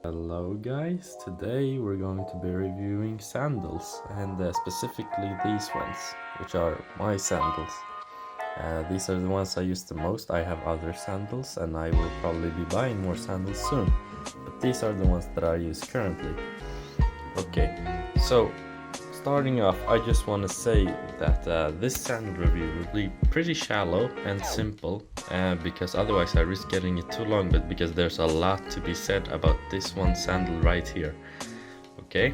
Hello guys, today we're going to be reviewing sandals and specifically these ones, which are my sandals. These are the ones I use the most. I have other sandals and I will probably be buying more sandals soon, but these are the ones that I use currently. Okay, so starting off, I just want to say that this sandal review will be pretty shallow and simple because otherwise I risk getting it too long, but because there's a lot to be said about this one sandal right here. Okay,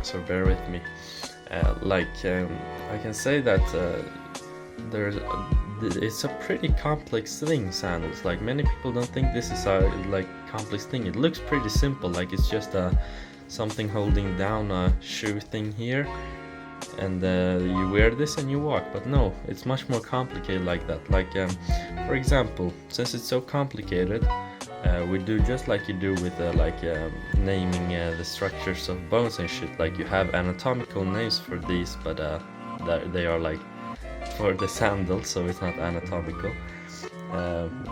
so bear with me. I can say that it's a pretty complex thing, sandals. Like, many people don't think this is a complex thing. It looks pretty simple, like it's just something holding down a shoe thing here, and you wear this and you walk. But no, it's much more complicated like that. For example, since it's so complicated, we do just like you do with naming the structures of bones and shit. Like, you have anatomical names for these, but they are like for the sandal, so it's not anatomical.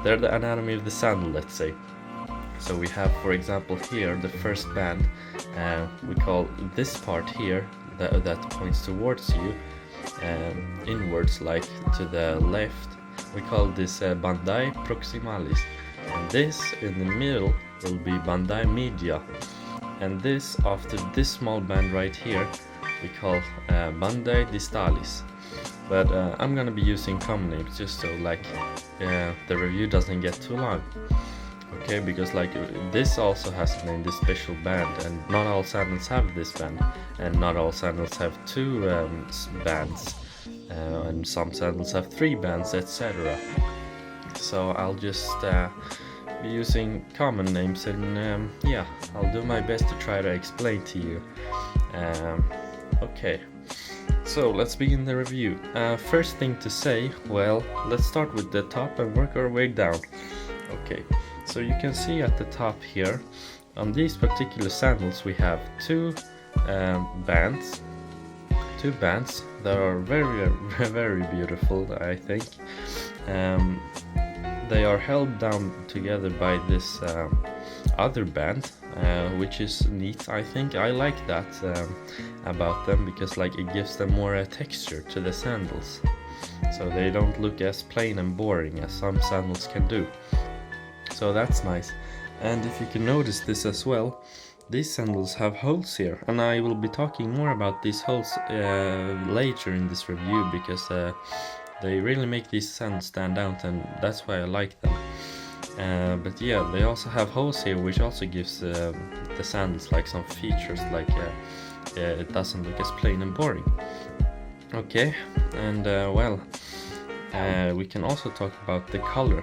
They're the anatomy of the sandal, let's say. So we have, for example, here the first band. We call this part here that points towards you, inwards, like to the left. We call this bandai proximalis, and this in the middle will be bandai media, and this after this small band right here we call bandai distalis. But I'm gonna be using common names just so the review doesn't get too long. Okay, because this also has a name, this special band, and not all sandals have this band, and not all sandals have two bands, and some sandals have 3 bands, etc. So I'll just be using common names, and yeah, I'll do my best to try to explain to you. Okay, so let's begin the review. First thing to say, well, let's start with the top and work our way down. Okay, so you can see at the top here, on these particular sandals we have two bands that are very, very beautiful, I think. They are held down together by this other band, which is neat, I think. I like that about them, because it gives them more texture to the sandals, so they don't look as plain and boring as some sandals can do. So that's nice. And if you can notice this as well, these sandals have holes here, and I will be talking more about these holes later in this review, because they really make these sandals stand out, and that's why I like them. But yeah, they also have holes here, which also gives the sandals some features, it doesn't look as plain and boring. Okay, and we can also talk about the color.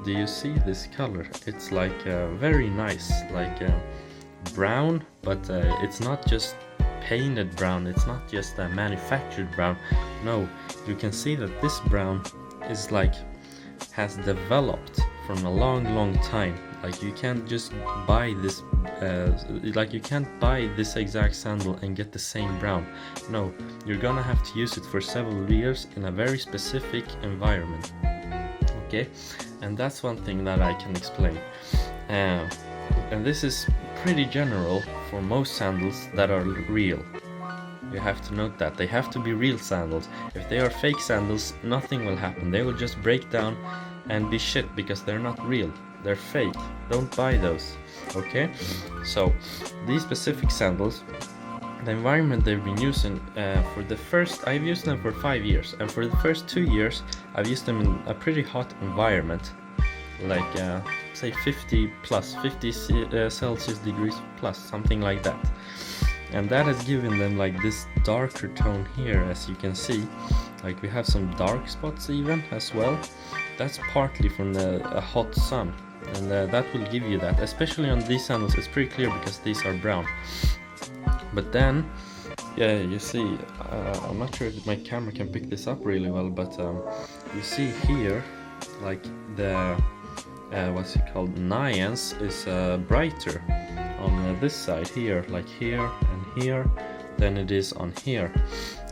Do you see this color? It's very nice, brown, but it's not just painted brown, it's not just a manufactured brown. No, you can see that this brown is has developed from a long time. You can't just buy this you can't buy this exact sandal and get the same brown. No, you're gonna have to use it for several years in a very specific environment. Okay, and that's one thing that I can explain, and this is pretty general for most sandals that are real. You have to note that they have to be real sandals. If they are fake sandals, nothing will happen. They will just break down and be shit, because they're not real. They're fake. Don't buy those. Okay, so these specific sandals, the environment they've been using I've used them for 5 years, and for the first 2 years I've used them in a pretty hot environment, say 50 Celsius degrees plus, something like that. And that has given them this darker tone here, as you can see. We have some dark spots even as well. That's partly from a hot sun, and that will give you that. Especially on these sandals, it's pretty clear because these are brown. But then, yeah, you see, I'm not sure if my camera can pick this up really well, but you see here, the what's it called, naians is brighter on this side here, here and here, than it is on here.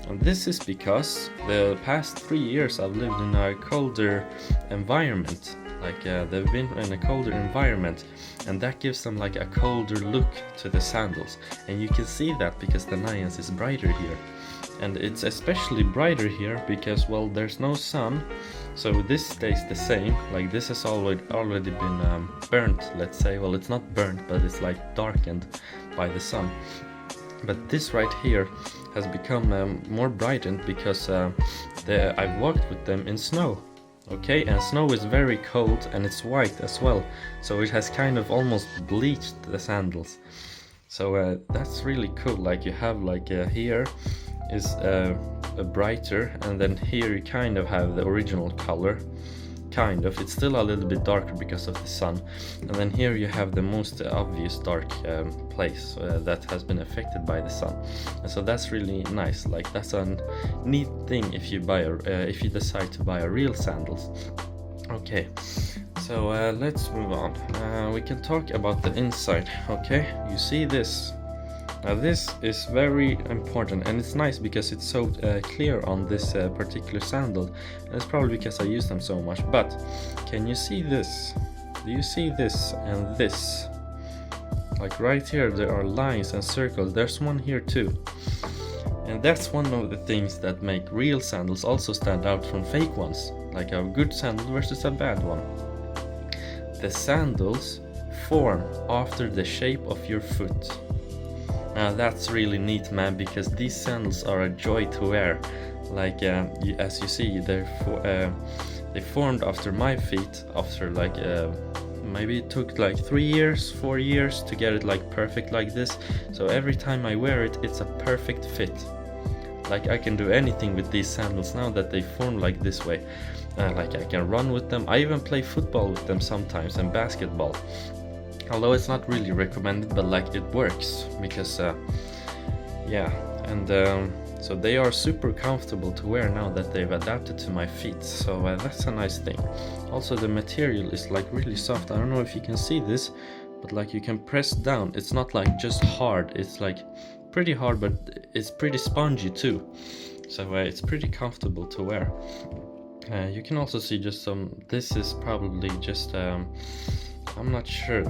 And this is because the past 3 years I've lived in a colder environment, like they've been in a colder environment, and that gives them like a colder look to the sandals. And you can see that because the Nyan's is brighter here, and it's especially brighter here because, well, there's no sun, so this stays the same. Like this has already been burnt, let's say. Well, it's not burnt, but it's like darkened by the sun. But this right here has become more brightened because I've walked with them in snow. Okay, and snow is very cold and it's white as well, so it has kind of almost bleached the sandals. So that's really cool. Like you have like here is a brighter, and then here you kind of have the original color. Kind of, it's still a little bit darker because of the sun, and then here you have the most obvious dark place that has been affected by the sun, and so that's really nice. Like that's a neat thing if you buy if you decide to buy a real sandals. Okay, so let's move on. We can talk about the inside. Okay, you see this. Now this is very important, and it's nice because it's so clear on this particular sandal, and it's probably because I use them so much. But can you see this? Do you see this and this? Like right here there are lines and circles. There's one here too, and that's one of the things that make real sandals also stand out from fake ones, like a good sandal versus a bad one. The sandals form after the shape of your foot. Now that's really neat, man, because these sandals are a joy to wear. Like as you see, they formed after my feet after like maybe it took like 3 years, 4 years to get it like perfect like this. So every time I wear it, it's a perfect fit. Like I can do anything with these sandals now that they form like this way. Like I can run with them. I even play football with them sometimes, and basketball. Although it's not really recommended, but like it works because yeah, and so they are super comfortable to wear now that they've adapted to my feet. So that's a nice thing. Also the material is like really soft. I don't know if you can see this, but like you can press down. It's not like just hard, it's like pretty hard, but it's pretty spongy too. So it's pretty comfortable to wear. You can also see just this is probably just I'm not sure,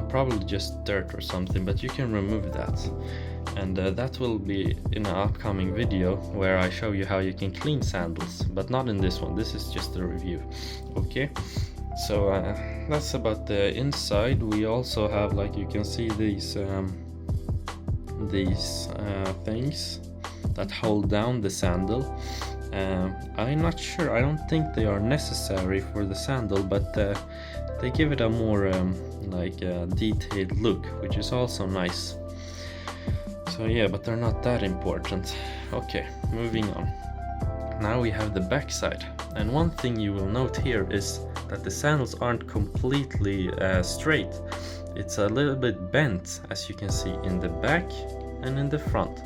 probably just dirt or something, but you can remove that, and that will be in an upcoming video where I show you how you can clean sandals, but not in this one. This is just a review. Okay, so that's about the inside. We also have, like you can see, these things that hold down the sandal. I'm not sure, I don't think they are necessary for the sandal, but they give it a more detailed look, which is also nice. So yeah, but they're not that important. Okay, moving on. Now we have the back side, and one thing you will note here is that the sandals aren't completely straight. It's a little bit bent, as you can see, in the back and in the front.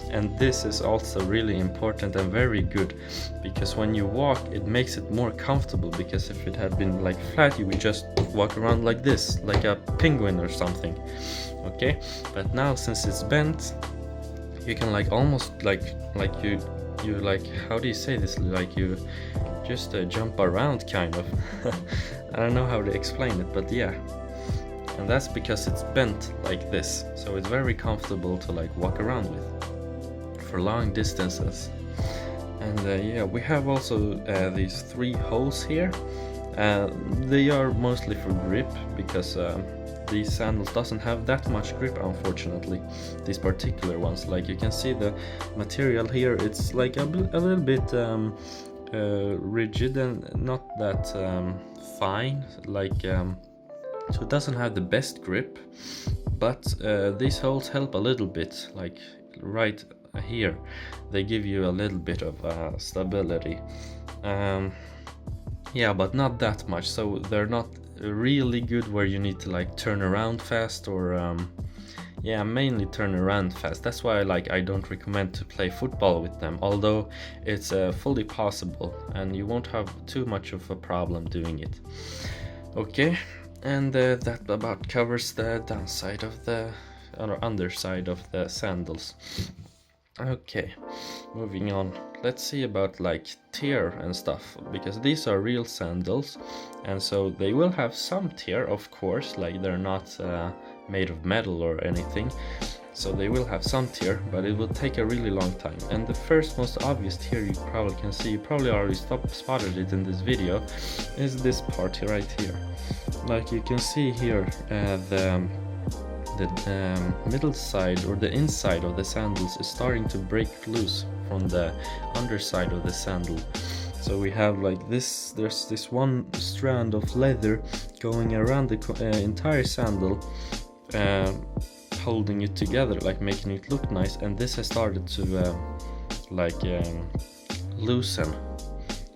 And this is also really important and very good, because when you walk it makes it more comfortable, because if it had been like flat you would just walk around like this, like a penguin or something. Okay, but now since it's bent, you can like almost like you like, how do you say this, like you just jump around kind of. I don't know how to explain it, but yeah. And that's because it's bent like this, so it's very comfortable to like walk around with for long distances. And yeah, we have also these 3 holes here. They are mostly for grip, because these sandals doesn't have that much grip, unfortunately, these particular ones. Like you can see the material here, it's like a little bit rigid and not that fine, like so it doesn't have the best grip, but these holes help a little bit, like right here they give you a little bit of stability, yeah, but not that much. So they're not really good where you need to like turn around fast, or yeah, mainly turn around fast. That's why I don't recommend to play football with them, although it's fully possible and you won't have too much of a problem doing it. Okay, and that about covers the downside of the, or underside of the sandals. Okay, moving on. Let's see about like tear and stuff, because these are real sandals, and so they will have some tear, of course, like they're not made of metal or anything, so they will have some tear, but it will take a really long time. And the first most obvious tear you probably can see, you probably already spotted it in this video, is this part here, right here. Like you can see here, the middle side or the inside of the sandals is starting to break loose from the underside of the sandal. So we have like this, there's this one strand of leather going around the entire sandal, holding it together, like making it look nice, and this has started to loosen,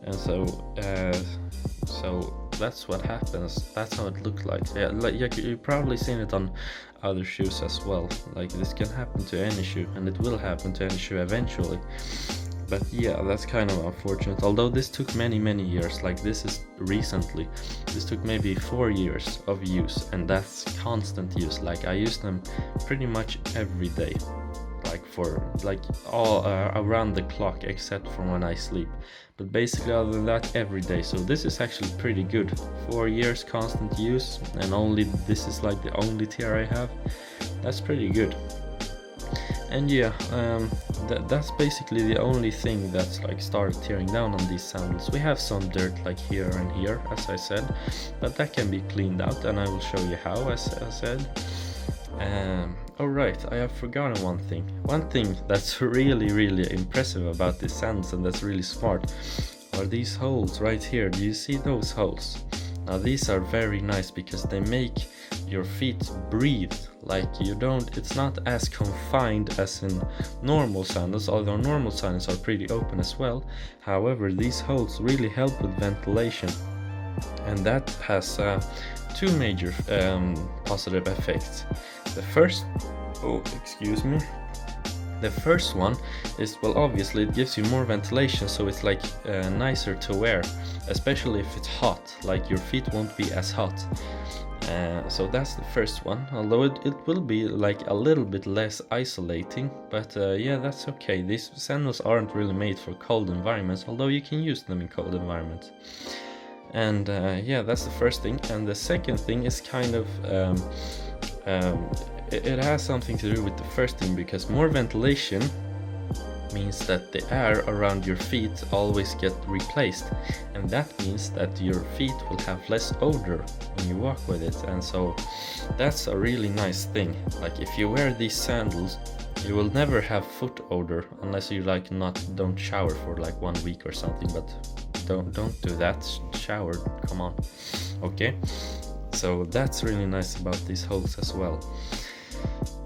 and so that's what happens. That's how it looked like. Yeah, like you've probably seen it on other shoes as well. Like this can happen to any shoe, and it will happen to any shoe eventually. But yeah, that's kind of unfortunate. Although this took many years, like this is recently. This took maybe 4 years of use, and that's constant use. Like I use them pretty much every day, like for like all around the clock except for when I sleep. But basically other than that, every day. So this is actually pretty good. 4 years constant use, and only this is like the only tear I have. That's pretty good. And yeah, that's basically the only thing that's like started tearing down on these sandals. We have some dirt like here and here, as I said, but that can be cleaned out, and I will show you how, as I said. Alright, I have forgotten one thing. One thing that's really impressive about these sandals, and that's really smart, are these holes right here. Do you see those holes? Now these are very nice because they make your feet breathe. Like it's not as confined as in normal sandals, although normal sandals are pretty open as well. However, these holes really help with ventilation, and that has two major positive effects. The first one is, well, obviously it gives you more ventilation, so it's like nicer to wear, especially if it's hot. Like your feet won't be as hot. So that's the first one, although it will be like a little bit less isolating, but yeah, that's okay. These sandals aren't really made for cold environments, although you can use them in cold environments. And yeah, that's the first thing. And the second thing is kind of it has something to do with the first thing, because more ventilation means that the air around your feet always get replaced, and that means that your feet will have less odor when you walk with it. And so that's a really nice thing. Like if you wear these sandals, you will never have foot odor unless you don't shower for like 1 week or something, but don't do that. Shower, come on. Okay, so that's really nice about these holes as well.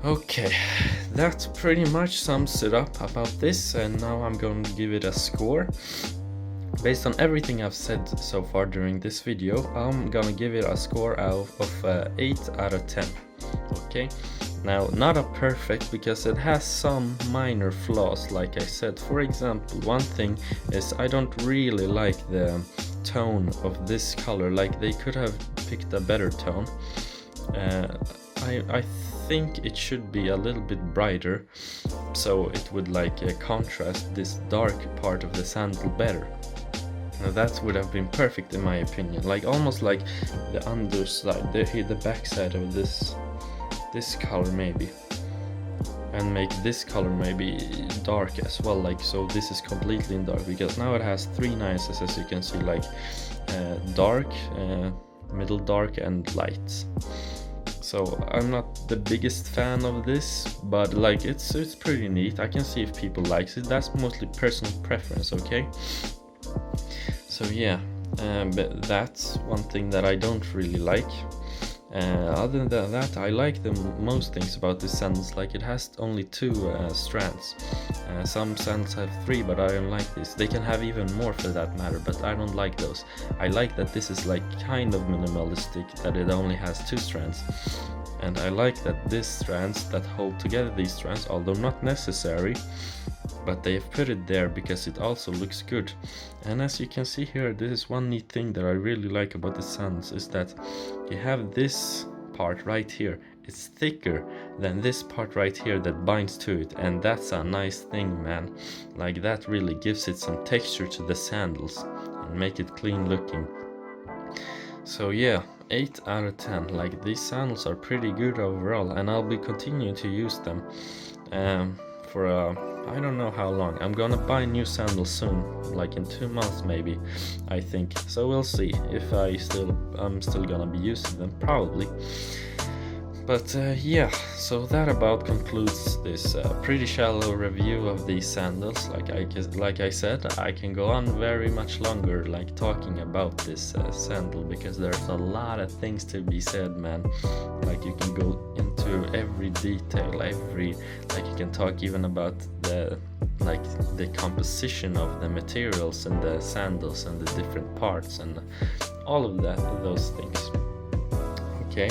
Okay, that pretty much sums it up about this, and now I'm going to give it a score. Based on everything I've said so far during this video, I'm gonna give it a score of 8 out of 10. Okay, now not a perfect, because it has some minor flaws, like I said. For example, one thing is I don't really like the tone of this color. Like they could have picked a better tone. I think it should be a little bit brighter, so it would like contrast this dark part of the sandal better. Now that would have been perfect in my opinion, like almost like the underside, the backside of this color maybe, and make this color maybe dark as well, like so this is completely in dark, because now it has 3 nuances, as you can see, like dark, middle dark, and light. So I'm not the biggest fan of this, but like it's pretty neat. I can see if people likes it. That's mostly personal preference, okay? So yeah, but that's one thing that I don't really like. Other than that, I like the most things about this sandals. Like it has only 2 strands. Some sandals have 3, but I don't like this. They can have even more for that matter, but I don't like those. I like that this is like kind of minimalistic, that it only has 2 strands. And I like that these strands that hold together these strands, although not necessary, but they have put it there because it also looks good. And as you can see here, this is one neat thing that I really like about the sandals, is that you have this part right here. it's thicker than this part right here that binds to it, and that's a nice thing, man. Like that really gives it some texture to the sandals and make it clean looking. So yeah, 8 out of 10. Like these sandals are pretty good overall, and I'll be continuing to use them for I don't know how long. I'm gonna buy new sandals soon, like in 2 months maybe, I think. So we'll see if I'm still gonna be using them, probably. But yeah, so that about concludes this pretty shallow review of these sandals. Like I said, I can go on very much longer, like talking about this sandal, because there's a lot of things to be said, man. Like you can go into every detail, like you can talk even about the composition of the materials and the sandals and the different parts and all of those things. Okay.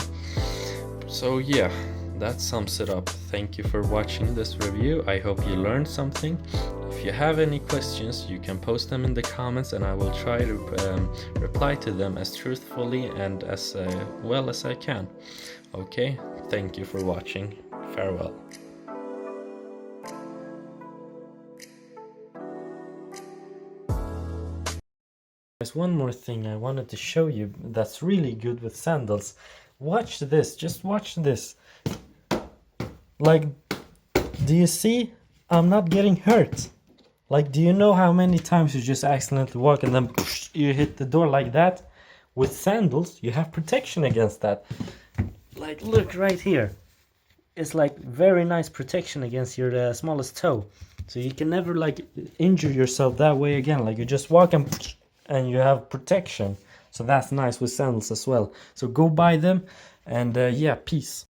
So yeah, that sums it up. Thank you for watching this review. I hope you learned something. If you have any questions, you can post them in the comments, and I will try to reply to them as truthfully and as well as I can. Okay, thank you for watching. Farewell. There's one more thing I wanted to show you that's really good with sandals. Watch this, just watch this. Like, do you see? I'm not getting hurt. Like, do you know how many times you just accidentally walk and then you hit the door like that? With sandals, you have protection against that. Like, look right here. It's like very nice protection against your smallest toe. So you can never like injure yourself that way again. Like you just walk and you have protection. So that's nice with sandals as well. So go buy them, and yeah, peace.